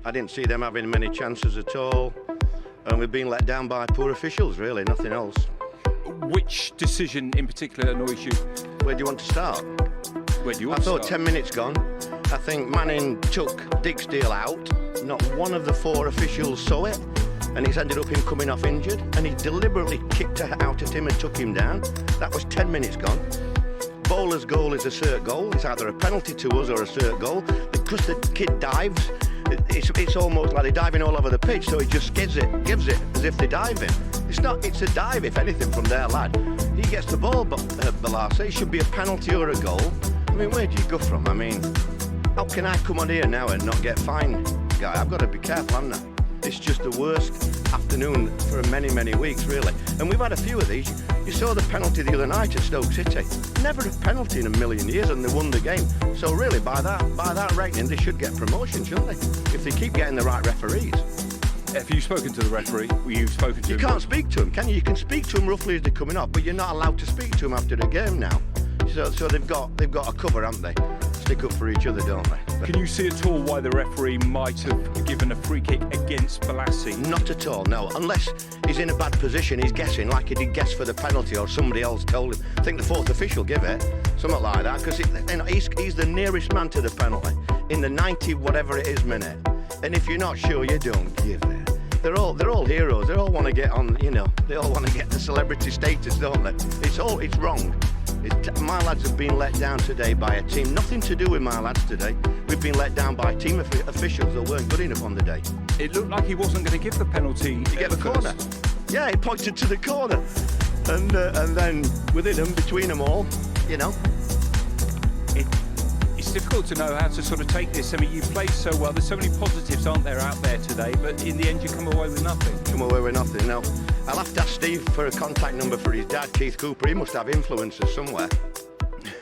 I didn't see them having many chances at all. And we've been let down by poor officials, really, nothing else. Which decision in particular annoys you? Where do you want to start? Where do you want to start? I thought 10 minutes gone. I think Manning took Dicksdale out. Not one of the 4 officials saw it. And it's ended up him coming off injured. And he deliberately kicked out at him and took him down. That was 10 minutes gone. Bowler's goal is a cert goal. It's either a penalty to us or a cert goal. Because the kid dives, it's almost like they're diving all over the pitch, so he just gives it as if they're diving. It's a dive, if anything, from their lad. He gets the ball, but Balassi, it should be a penalty or a goal. I mean, where do you go from? I mean, how can I come on here now and not get fined, guy? I've got to be careful, haven't I? It's just the worst afternoon for many, many weeks, really. And we've had a few of these. You saw the penalty the other night at Stoke City. Never a penalty in a million years, and they won the game. So really, by that rating, they should get promotion, shouldn't they? If they keep getting the right referees. Have you spoken to the referee? You've spoken to him? You can't speak to him, can you? You can speak to him roughly as they're coming up, but you're not allowed to speak to him after the game now. So they've got a cover, haven't they? Stick up for each other, don't they? But can you see at all why the referee might have given a free kick against Balassi? Not at all, no. Unless he's in a bad position, he's guessing, like he did guess for the penalty or somebody else told him. I think the 4th official give it, something like that, because he's the nearest man to the penalty in the 90 whatever it is minute. And if you're not sure, you don't give it. They're all heroes. They all want to get on, you know. They all want to get the celebrity status, don't they? It's wrong. My lads have been let down today by a team. Nothing to do with my lads today. We've been let down by team officials that weren't good enough on the day. It looked like he wasn't going to give the penalty. He gave a corner. Yeah, he pointed to the corner, and then within them, between them all, you know. It's difficult to know how to sort of take this. I mean, you played so well. There's so many positives, aren't there, out there today? But in the end, you come away with nothing. Come away with nothing. No, I'll have to ask Steve for a contact number for his dad, Keith Cooper. He must have influences somewhere.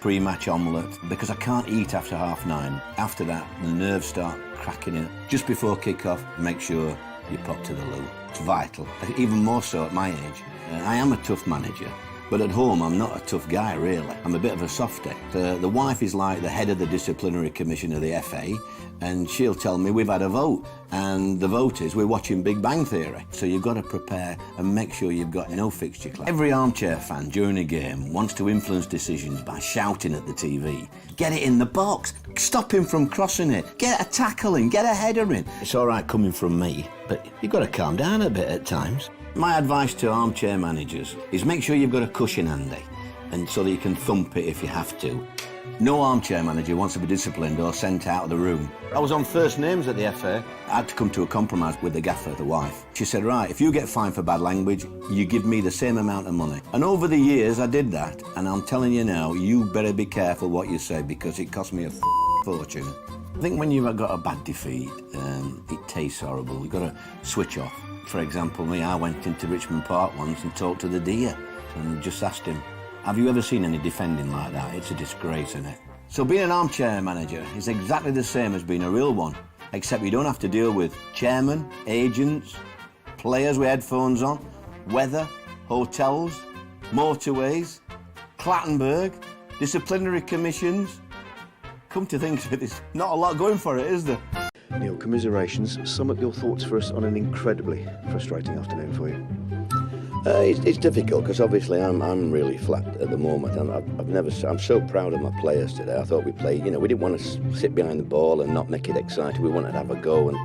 Pre-match omelette, because I can't eat after 9:30. After that, the nerves start cracking in. Just before kick-off, make sure you pop to the loo. It's vital, even more so at my age. I am a tough manager, but at home I'm not a tough guy, really. I'm a bit of a softie. The wife is like the head of the disciplinary commission of the FA, and she'll tell me we've had a vote, and the vote is we're watching Big Bang Theory. So you've got to prepare and make sure you've got no fixture class. Every armchair fan during a game wants to influence decisions by shouting at the TV. Get it in the box, stop him from crossing it, get a tackle in, get a header in. It's all right coming from me, but you've got to calm down a bit at times. My advice to armchair managers is make sure you've got a cushion handy, and so that you can thump it if you have to. No armchair manager wants to be disciplined or sent out of the room. I was on first names at the FA. I had to come to a compromise with the gaffer, the wife. She said, right, if you get fined for bad language, you give me the same amount of money. And over the years, I did that. And I'm telling you now, you better be careful what you say, because it cost me a fortune. I think when you've got a bad defeat, it tastes horrible. You've got to switch off. For example, I went into Richmond Park once and talked to the deer and just asked him, have you ever seen any defending like that? It's a disgrace, isn't it? So being an armchair manager is exactly the same as being a real one, except you don't have to deal with chairmen, agents, players with headphones on, weather, hotels, motorways, Clattenburg, disciplinary commissions. Come to think of it, there's not a lot going for it, is there? Neil, commiserations. Sum up your thoughts for us on an incredibly frustrating afternoon for you. It's difficult because obviously I'm really flat at the moment, and I'm so proud of my players today. I thought we played, you know, we didn't want to sit behind the ball and not make it exciting. We wanted to have a go, and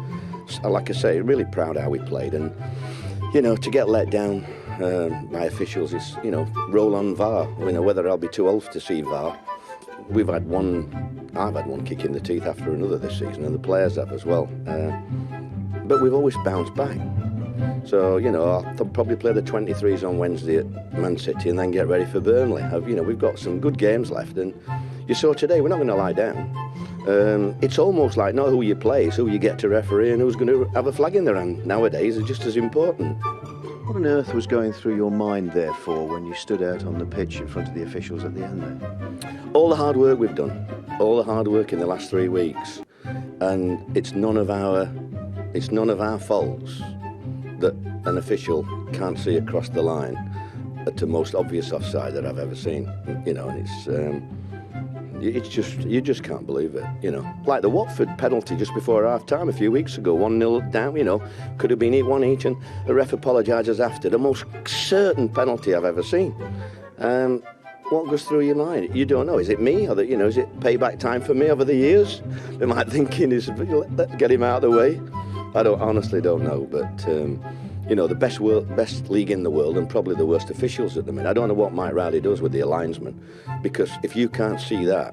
like I say, really proud how we played. And you know, to get let down by officials is, you know, roll on VAR. You know, whether I'll be too old to see VAR. I've had one kick in the teeth after another this season, and the players have as well. But we've always bounced back. So, you know, I'll probably play the 23s on Wednesday at Man City and then get ready for Burnley. You know, we've got some good games left, and you saw today we're not going to lie down. It's almost like not who you play, it's who you get to referee and who's going to have a flag in their hand nowadays is just as important. What on earth was going through your mind, therefore, when you stood out on the pitch in front of the officials at the end there? All the hard work we've done, all the hard work in the last 3 weeks, and it's none of our faults that an official can't see across the line at the most obvious offside that I've ever seen. You know, and it's You just can't believe it, you know. Like the Watford penalty just before half-time a few weeks ago, 1-0 down, you know, could have been 1 each, and the ref apologises after. The most certain penalty I've ever seen. What goes through your mind? You don't know. Is it me, or is it payback time for me over the years? Am I thinking let's get him out of the way? I honestly don't know, but the best league in the world and probably the worst officials at the minute. I don't know what Mike Riley does with the linesman, because if you can't see that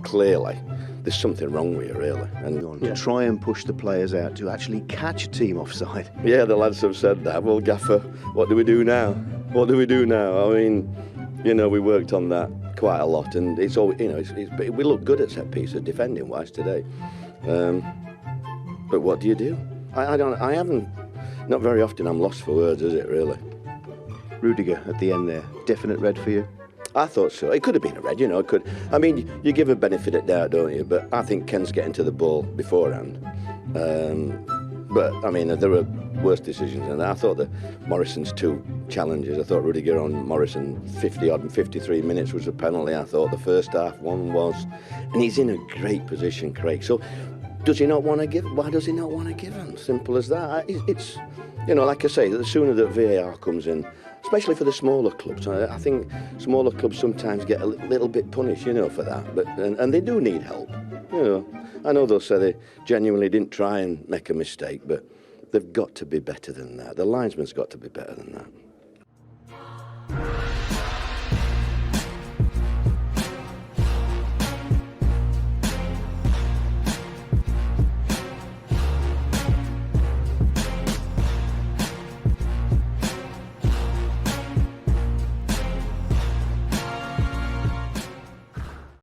clearly, there's something wrong with you, really. And Yeah. try and push the players out to actually catch a team offside. Yeah, the lads have said that. Well, Gaffer, what do we do now? What do we do now? I mean, we worked on that quite a lot, and it's all, we look good at set pieces defending wise today. But what do you do? I haven't. Not very often I'm lost for words, is it, really? Rudiger at the end there, definite red for you? I thought so. It could have been a red, It could. I mean, you give a benefit of doubt, don't you? But I think Ken's getting to the ball beforehand. But, I mean, there were worse decisions. And I thought that Morrison's 2 challenges, I thought Rudiger on Morrison 50-odd and 53 minutes was a penalty. I thought the first half one was. And he's in a great position, Craig. So does he not want to give? Why does he not want to give him? Simple as that. It's, like I say, the sooner that VAR comes in, especially for the smaller clubs. I think smaller clubs sometimes get a little bit punished, for that. But and they do need help. I know they'll say they genuinely didn't try and make a mistake, but they've got to be better than that. The linesman's got to be better than that.